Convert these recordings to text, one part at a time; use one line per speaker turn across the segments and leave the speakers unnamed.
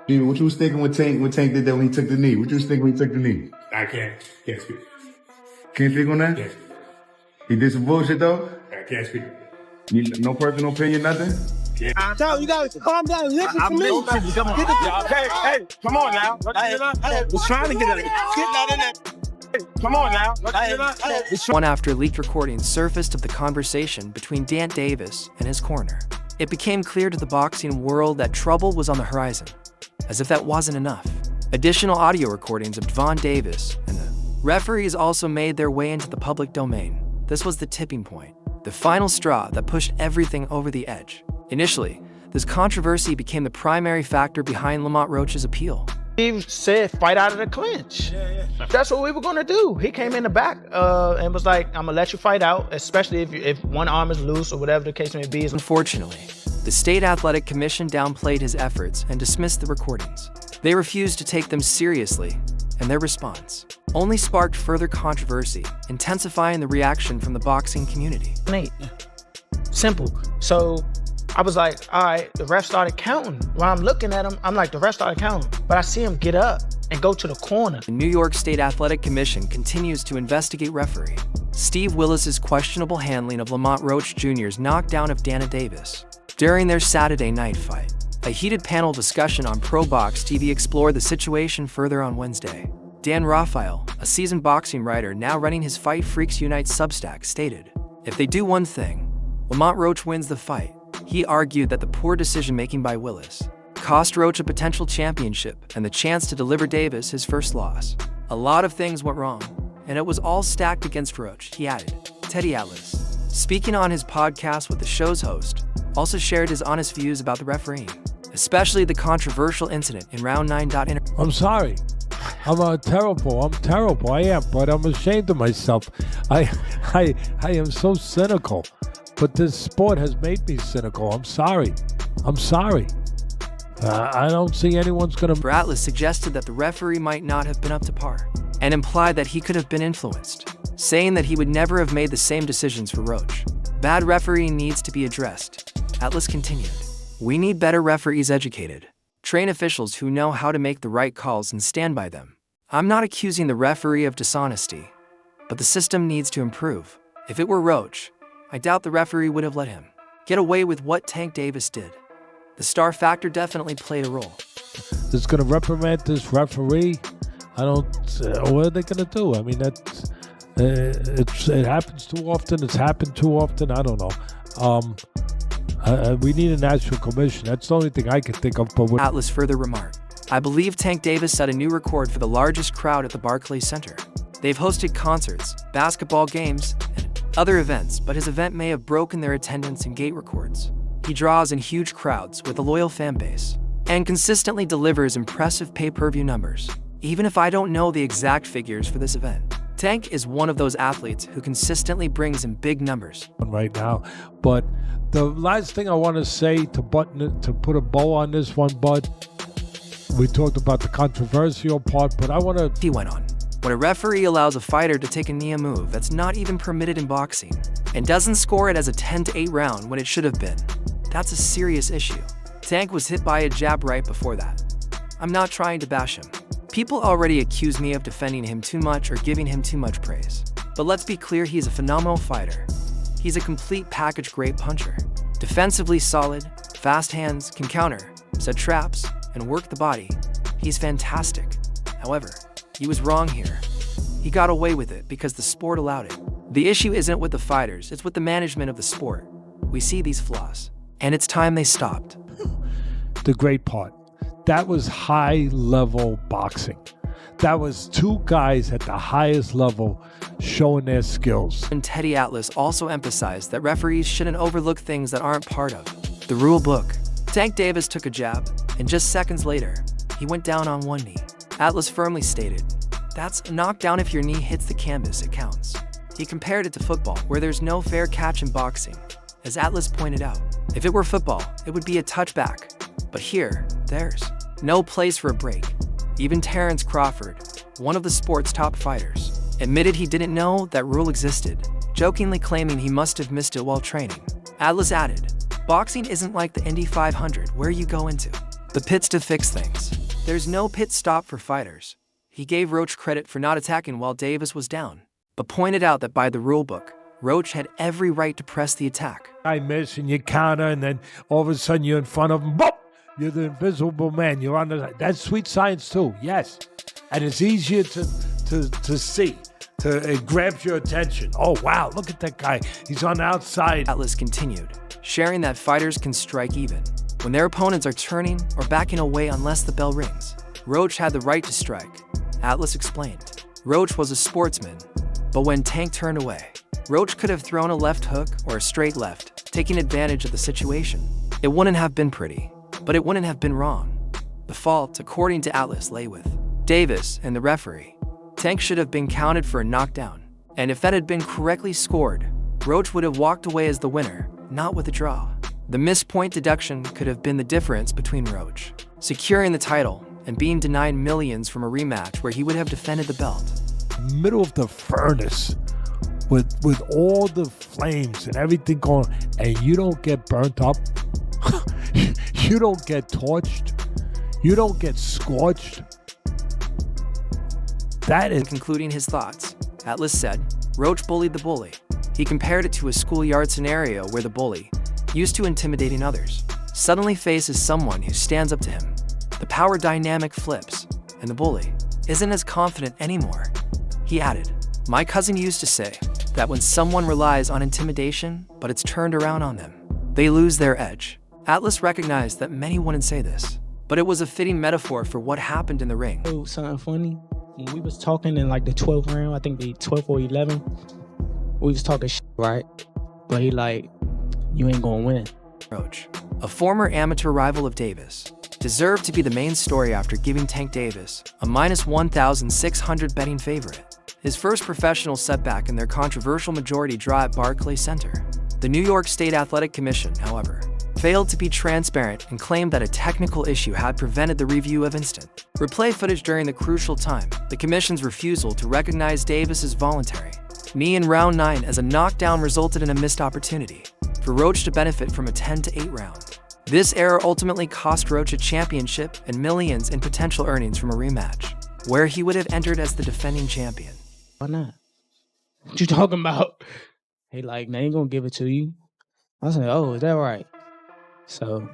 Steven, what you was thinking when Tank did that when he took the knee? What you was thinking when he took the knee?
I can't speak.
Can't speak on that?
Can't speak.
He did some bullshit though?
I can't speak.
No personal opinion, nothing?
Yeah.
No, you gotta calm down. Listen to me.
Come on. Hey, come on now. We're trying to get it. Come on now.
One after leaked recordings surfaced of the conversation between Davis and his corner. It became clear to the boxing world that trouble was on the horizon. As if that wasn't enough, additional audio recordings of GervontaDavis and the referees also made their way into the public domain. This was the tipping point, the final straw that pushed everything over the edge. Initially, this controversy became the primary factor behind Lamont Roach's appeal.
He said, fight out of the clinch. That's what we were gonna do. He came in the back and was like, I'm gonna let you fight out, especially if one arm is loose or whatever the case may be.
Unfortunately, the State Athletic Commission downplayed his efforts and dismissed the recordings. They refused to take them seriously, and their response only sparked further controversy, intensifying the reaction from the boxing community.
Simple. So I was like, all right, the ref started counting. While I'm looking at him, I'm like, the ref started counting. But I see him get up and go to the corner.
The New York State Athletic Commission continues to investigate referee Steve Willis's questionable handling of Lamont Roach Jr.'s knockdown of Davis. During their Saturday night fight, a heated panel discussion on Pro Box TV explored the situation further on Wednesday. Dan Raphael, a seasoned boxing writer now running his Fight Freaks Unite Substack, stated, if they do one thing, Lamont Roach wins the fight. He argued that the poor decision-making by Willis cost Roach a potential championship and the chance to deliver Davis his first loss. A lot of things went wrong, and it was all stacked against Roach, he added. Teddy Atlas, speaking on his podcast with the show's host, also shared his honest views about the refereeing, especially the controversial incident in Round 9.
I'm sorry. I'm terrible. I am, but I'm ashamed of myself. I am so cynical. But this sport has made me cynical. I'm sorry. I don't see anyone's gonna...
Atlas suggested that the referee might not have been up to par, and implied that he could have been influenced, saying that he would never have made the same decisions for Roach. Bad refereeing needs to be addressed. Atlas continued, we need better referees educated, trained officials who know how to make the right calls and stand by them. I'm not accusing the referee of dishonesty, but the system needs to improve. If it were Roach, I doubt the referee would have let him get away with what Tank Davis did. The star factor definitely played a role.
It's going to reprimand this referee. What are they going to do? I mean, it happens too often. It's happened too often. I don't know. We need a national commission. That's the only thing I can think of. But
Atlas further remarked, I believe Tank Davis set a new record for the largest crowd at the Barclays Center. They've hosted concerts, basketball games, and other events, but his event may have broken their attendance and gate records. He draws in huge crowds with a loyal fan base and consistently delivers impressive pay-per-view numbers. Even if I don't know the exact figures for this event, Tank is one of those athletes who consistently brings in big numbers.
Right now, but the last thing I want to say to put a bow on this one, Bud, we talked about the controversial part, but I want to...
He went on. When a referee allows a fighter to take a knee move that's not even permitted in boxing and doesn't score it as a 10-8 round when it should have been, that's a serious issue. Tank was hit by a jab right before that. I'm not trying to bash him. People already accuse me of defending him too much or giving him too much praise. But let's be clear, he's a phenomenal fighter. He's a complete package great puncher. Defensively solid, fast hands, can counter, set traps, and work the body. He's fantastic. However, he was wrong here. He got away with it because the sport allowed it. The issue isn't with the fighters, it's with the management of the sport. We see these flaws, and it's time they stopped.
The great part, that was high-level boxing. That was two guys at the highest level showing their skills.
And Teddy Atlas also emphasized that referees shouldn't overlook things that aren't part of the rule book. Tank Davis took a jab, and just seconds later, he went down on one knee. Atlas firmly stated, that's a knockdown. If your knee hits the canvas, it counts. He compared it to football, where there's no fair catch in boxing. As Atlas pointed out, if it were football, it would be a touchback. But here, there's no place for a break. Even Terrence Crawford, one of the sport's top fighters, admitted he didn't know that rule existed, jokingly claiming he must have missed it while training. Atlas added, boxing isn't like the Indy 500 where you go into the pits to fix things. There's no pit stop for fighters. He gave Roach credit for not attacking while Davis was down, but pointed out that by the rulebook, Roach had every right to press the attack.
I miss and you counter, and then all of a sudden you're in front of him. Boop! You're the invisible man. You're on the. That's sweet science too. Yes, and it's easier to see. It grabs your attention. Oh wow! Look at that guy. He's on the outside.
Atlas continued, sharing that fighters can strike even when their opponents are turning or backing away unless the bell rings. Roach had the right to strike. Atlas explained. Roach was a sportsman, but when Tank turned away, Roach could have thrown a left hook or a straight left, taking advantage of the situation. It wouldn't have been pretty, but it wouldn't have been wrong. The fault, according to Atlas, lay with Davis and the referee. Tank should have been counted for a knockdown, and if that had been correctly scored, Roach would have walked away as the winner, not with a draw. The missed point deduction could have been the difference between Roach securing the title and being denied millions from a rematch where he would have defended the belt.
Middle of the furnace with all the flames and everything going, and you don't get burnt up. You don't get torched. You don't get scorched. That is.
Concluding his thoughts, Atlas said, Roach bullied the bully. He compared it to a schoolyard scenario where the bully, used to intimidating others, suddenly faces someone who stands up to him. The power dynamic flips, and the bully isn't as confident anymore. He added, my cousin used to say that when someone relies on intimidation, but it's turned around on them, they lose their edge. Atlas recognized that many wouldn't say this, but it was a fitting metaphor for what happened in the ring.
Oh, something funny. When we was talking in like the 12th round, I think the 12th or 11th, we was talking shit, right? But he like, you ain't gonna win.
Roach, a former amateur rival of Davis, deserved to be the main story after giving Tank Davis a minus 1,600 betting favorite. His first professional setback in their controversial majority draw at Barclays Center. The New York State Athletic Commission, however, failed to be transparent and claimed that a technical issue had prevented the review of instant replay footage during the crucial time. The commission's refusal to recognize Davis's voluntary knee in round 9 as a knockdown resulted in a missed opportunity for Roach to benefit from a 10-8 round. This error ultimately cost Roach a championship and millions in potential earnings from a rematch, where he would have entered as the defending champion.
Why not? What you talking about? He like, they ain't gonna give it to you. I said, oh, is that right? So,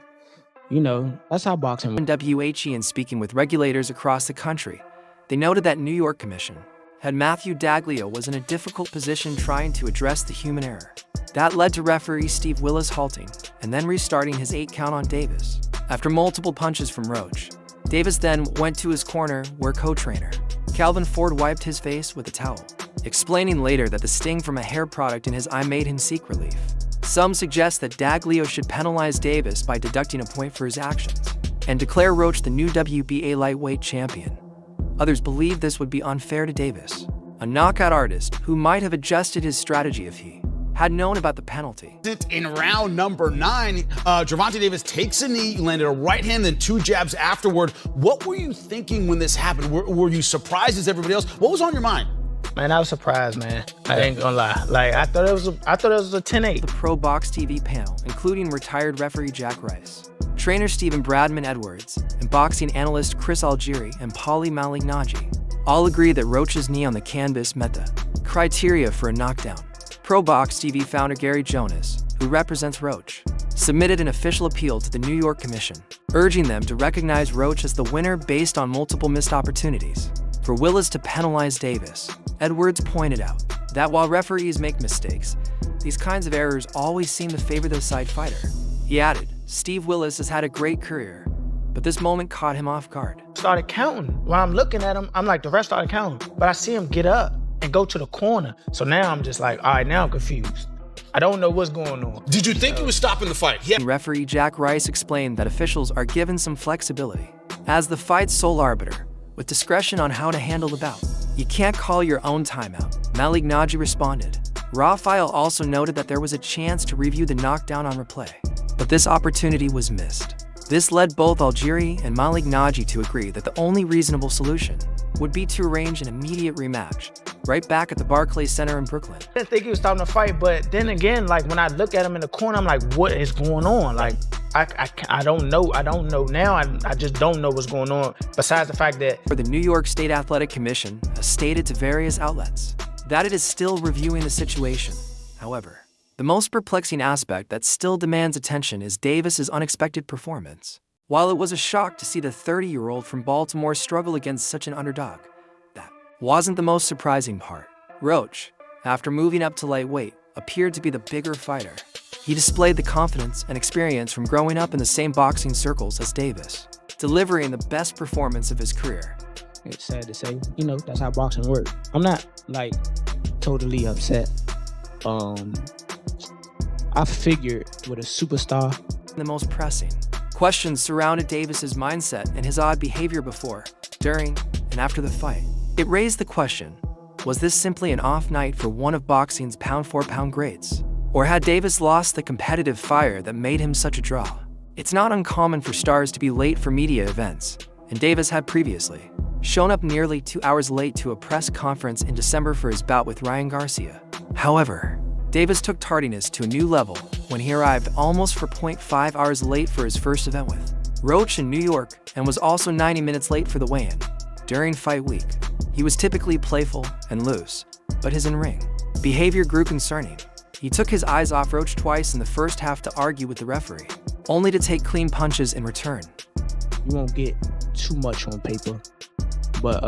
you know, that's how boxing works.
WHE and speaking with regulators across the country, they noted that New York Commission had Matthew Daglio was in a difficult position trying to address the human error. That led to referee Steve Willis halting and then restarting his 8 count on Davis. After multiple punches from Roach, Davis then went to his corner where co-trainer Calvin Ford wiped his face with a towel, explaining later that the sting from a hair product in his eye made him seek relief. Some suggest that Daglio should penalize Davis by deducting a point for his actions and declare Roach the new WBA lightweight champion. Others believe this would be unfair to Davis, a knockout artist who might have adjusted his strategy if he had known about the penalty.
In round number 9, GervontaDavis takes a knee, landed a right hand, then 2 jabs afterward. What were you thinking when this happened? Were you surprised as everybody else? What was on your mind?
Man, I was surprised, man. I ain't gonna lie. Like, I thought it was a 10-8.
The Pro Box TV panel, including retired referee Jack Rice, trainer Stephen Bradman Edwards, and boxing analyst Chris Algieri and Paulie Malignaggi, all agree that Roach's knee on the canvas met the criteria for a knockdown. Pro Box TV founder Gary Jonas, who represents Roach, submitted an official appeal to the New York Commission, urging them to recognize Roach as the winner based on multiple missed opportunities. For Willis to penalize Davis, Edwards pointed out that while referees make mistakes, these kinds of errors always seem to favor the side fighter. He added, Steve Willis has had a great career, but this moment caught him off guard.
Started counting. While I'm looking at him, I'm like, the rest started counting. But I see him get up and go to the corner. So now I'm just like, all right, now I'm confused. I don't know what's going on.
Did you think he was stopping the fight?
Referee Jack Rice explained that officials are given some flexibility as the fight's sole arbiter, with discretion on how to handle the bout. You can't call your own timeout, Malignaggi responded. Raphael also noted that there was a chance to review the knockdown on replay, but this opportunity was missed. This led both Algieri and Malik Naji to agree that the only reasonable solution would be to arrange an immediate rematch, right back at the Barclays Center in Brooklyn.
I didn't think he was stopping the fight, but then again, like when I look at him in the corner, I'm like, what is going on? Like, I don't know. I don't know now. I just don't know what's going on, besides the fact that
The New York State Athletic Commission has stated to various outlets that it is still reviewing the situation. However, the most perplexing aspect that still demands attention is Davis's unexpected performance. While it was a shock to see the 30-year-old from Baltimore struggle against such an underdog, that wasn't the most surprising part. Roach, after moving up to lightweight, appeared to be the bigger fighter. He displayed the confidence and experience from growing up in the same boxing circles as Davis, delivering the best performance of his career.
It's sad to say, you know, that's how boxing works. I'm not, like, totally upset. I figured with a superstar.
The most pressing questions surrounded Davis's mindset and his odd behavior before, during, and after the fight. It raised the question, was this simply an off night for one of boxing's pound-for-pound greats? Or had Davis lost the competitive fire that made him such a draw? It's not uncommon for stars to be late for media events, and Davis had previously shown up nearly 2 hours late to a press conference in December for his bout with Ryan Garcia. However, Davis took tardiness to a new level when he arrived almost 4.5 hours late for his first event with Roach in New York, and was also 90 minutes late for the weigh-in. During fight week, he was typically playful and loose, but his in-ring behavior grew concerning. He took his eyes off Roach twice in the first half to argue with the referee, only to take clean punches in return.
You won't get too much on paper, but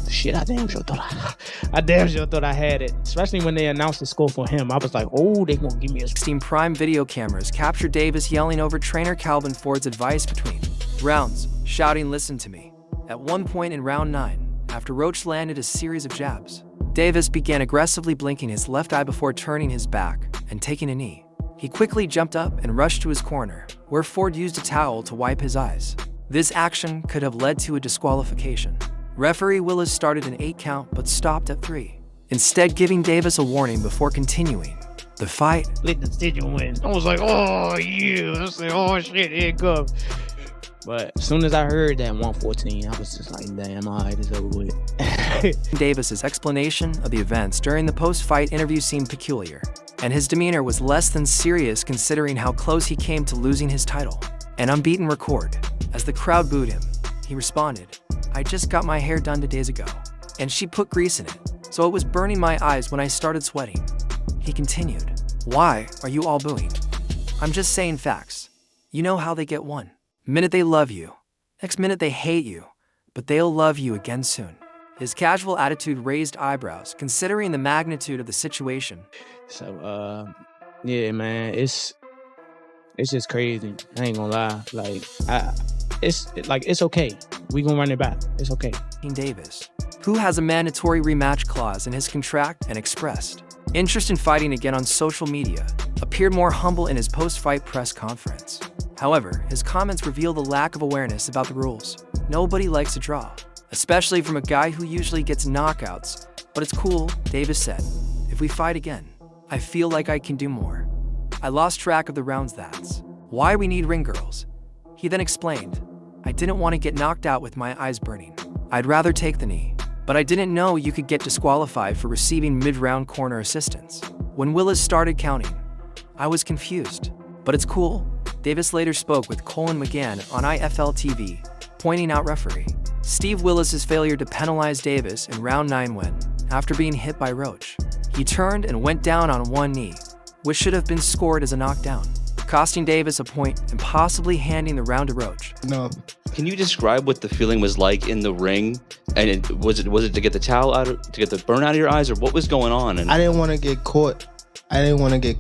shit, I damn sure thought I had it. Especially when they announced the score for him, I was like, oh, they gonna give me a
16 Prime video cameras captured Davis yelling over trainer Calvin Ford's advice between rounds, shouting, "Listen to me." At one point in round 9, after Roach landed a series of jabs, Davis began aggressively blinking his left eye before turning his back and taking a knee. He quickly jumped up and rushed to his corner, where Ford used a towel to wipe his eyes. This action could have led to a disqualification. Referee Willis started an 8 count but stopped at 3, instead giving Davis a warning before continuing the fight.
Let the decision win. I was like, oh yeah. I said, oh shit, here it comes. But as soon as I heard that 114, I was just like, damn, all right, it's over with.
Davis's explanation of the events during the post-fight interview seemed peculiar, and his demeanor was less than serious considering how close he came to losing his title. An unbeaten record. As the crowd booed him, he responded, "I just got my hair done 2 days ago, and she put grease in it, so it was burning my eyes when I started sweating." He continued, "Why are you all booing? I'm just saying facts. You know how they get one minute they love you, next minute they hate you, but they'll love you again soon." His casual attitude raised eyebrows considering the magnitude of the situation.
So, yeah, man, it's just crazy. I ain't gonna lie. Like, it's okay. We gonna run it back. It's okay.
Davis, who has a mandatory rematch clause in his contract and expressed interest in fighting again on social media, appeared more humble in his post-fight press conference. However, his comments reveal the lack of awareness about the rules. Nobody likes a draw, especially from a guy who usually gets knockouts. But it's cool, Davis said. "If we fight again, I feel like I can do more. I lost track of the rounds, that's why we need ring girls." He then explained, "I didn't want to get knocked out with my eyes burning. I'd rather take the knee, but I didn't know you could get disqualified for receiving mid-round corner assistance. When Willis started counting, I was confused, but it's cool." Davis later spoke with Colin McGann on IFL TV, pointing out referee Steve Willis's failure to penalize Davis in round 9 when, after being hit by Roach, he turned and went down on one knee, which should have been scored as a knockdown, costing Davis a point and possibly handing the round to Roach.
No.
Can you describe what the feeling was like in the ring? And was it to get the towel out, to get the burn out of your eyes, or what was going on? And
I didn't want to get caught.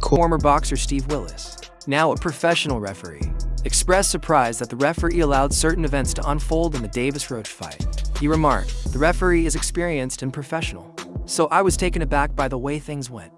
Former boxer Steve Willis, now a professional referee, expressed surprise that the referee allowed certain events to unfold in the Davis-Roach fight. He remarked, "The referee is experienced and professional, so I was taken aback by the way things went."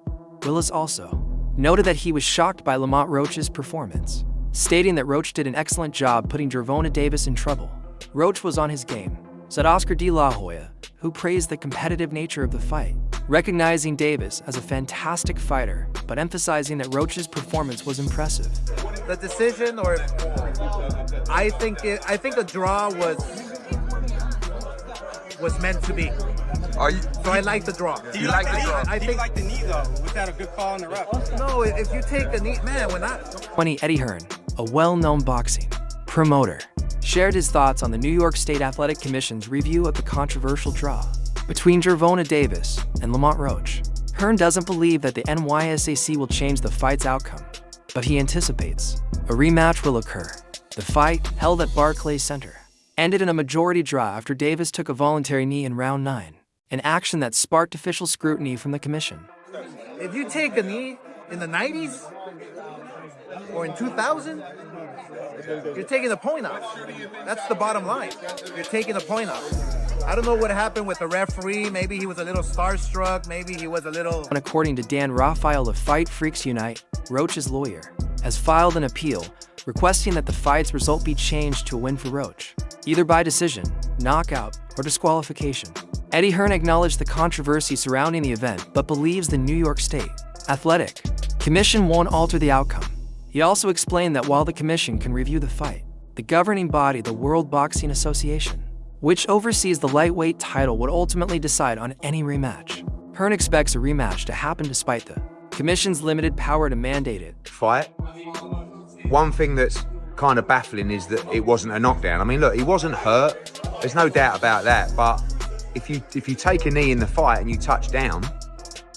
Willis also noted that he was shocked by Lamont Roach's performance, stating that Roach did an excellent job putting GervontaDavis in trouble. Roach was on his game, said Oscar De La Hoya, who praised the competitive nature of the fight, recognizing Davis as a fantastic fighter, but emphasizing that Roach's performance was impressive.
The decision, or I think a draw was meant to be. So I like the draw.
Do you like the draw?
I think
like the knee though. Was that a good call on the ref?
No, if you take a knee, man, when I
20 Eddie Hearn, a well-known boxing promoter, shared his thoughts on the New York State Athletic Commission's review of the controversial draw between GervontaDavis and Lamont Roach. Hearn doesn't believe that the NYSAC will change the fight's outcome, but he anticipates a rematch will occur. The fight, held at Barclays Center, ended in a majority draw after Davis took a voluntary knee in round 9, an action that sparked official scrutiny from the commission.
if you take a knee in the 90s or in 2000, you're taking a point off. That's the bottom line. You're taking a point off. I don't know what happened with the referee. Maybe he was a little starstruck. Maybe he was a little...
And according to Dan Raphael of Fight Freaks Unite, Roach's lawyer has filed an appeal requesting that the fight's result be changed to a win for Roach, either by decision, knockout, or disqualification. Eddie Hearn acknowledged the controversy surrounding the event, but believes the New York State Athletic Commission won't alter the outcome. He also explained that while the commission can review the fight, the governing body, the World Boxing Association, which oversees the lightweight title, would ultimately decide on any rematch. Hearn expects a rematch to happen despite the commission's limited power to mandate it.
Fight. One thing that's kind of baffling is that it wasn't a knockdown. I mean, look, he wasn't hurt. There's no doubt about that. But if you take a knee in the fight and you touch down,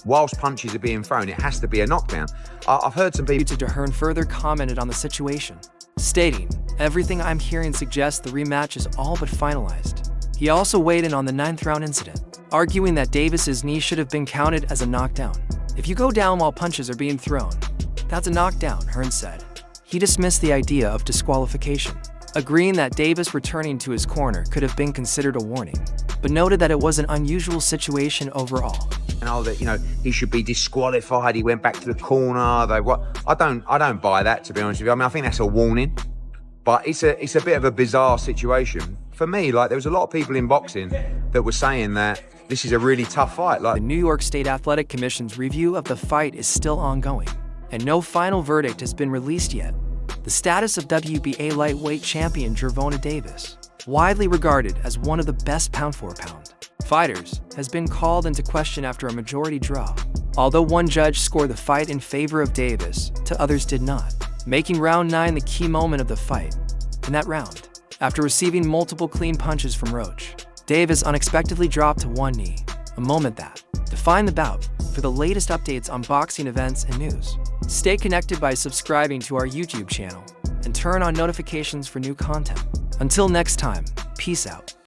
whilst punches are being thrown, it has to be a knockdown. I've heard some people...
Hearn further commented on the situation, stating, "Everything I'm hearing suggests the rematch is all but finalized." He also weighed in on the 9th round incident, arguing that Davis's knee should have been counted as a knockdown. "If you go down while punches are being thrown, that's a knockdown," Hearn said. He dismissed the idea of disqualification, agreeing that Davis returning to his corner could have been considered a warning, but noted that it was an unusual situation overall.
And all that, he should be disqualified. He went back to the corner. I don't buy that, to be honest with you. I mean, I think that's a warning, but it's a bit of a bizarre situation. For me, there was a lot of people in boxing that were saying that this is a really tough fight.
The New York State Athletic Commission's review of the fight is still ongoing, and no final verdict has been released yet. The status of WBA lightweight champion GervontaDavis, widely regarded as one of the best pound-for-pound fighters, has been called into question after a majority draw. Although one judge scored the fight in favor of Davis, to others did not, making round 9 the key moment of the fight. In that round, after receiving multiple clean punches from Roach, Davis unexpectedly dropped to one knee, a moment that defined the bout. For the latest updates on boxing events and news, stay connected by subscribing to our YouTube channel and turn on notifications for new content. Until next time, peace out.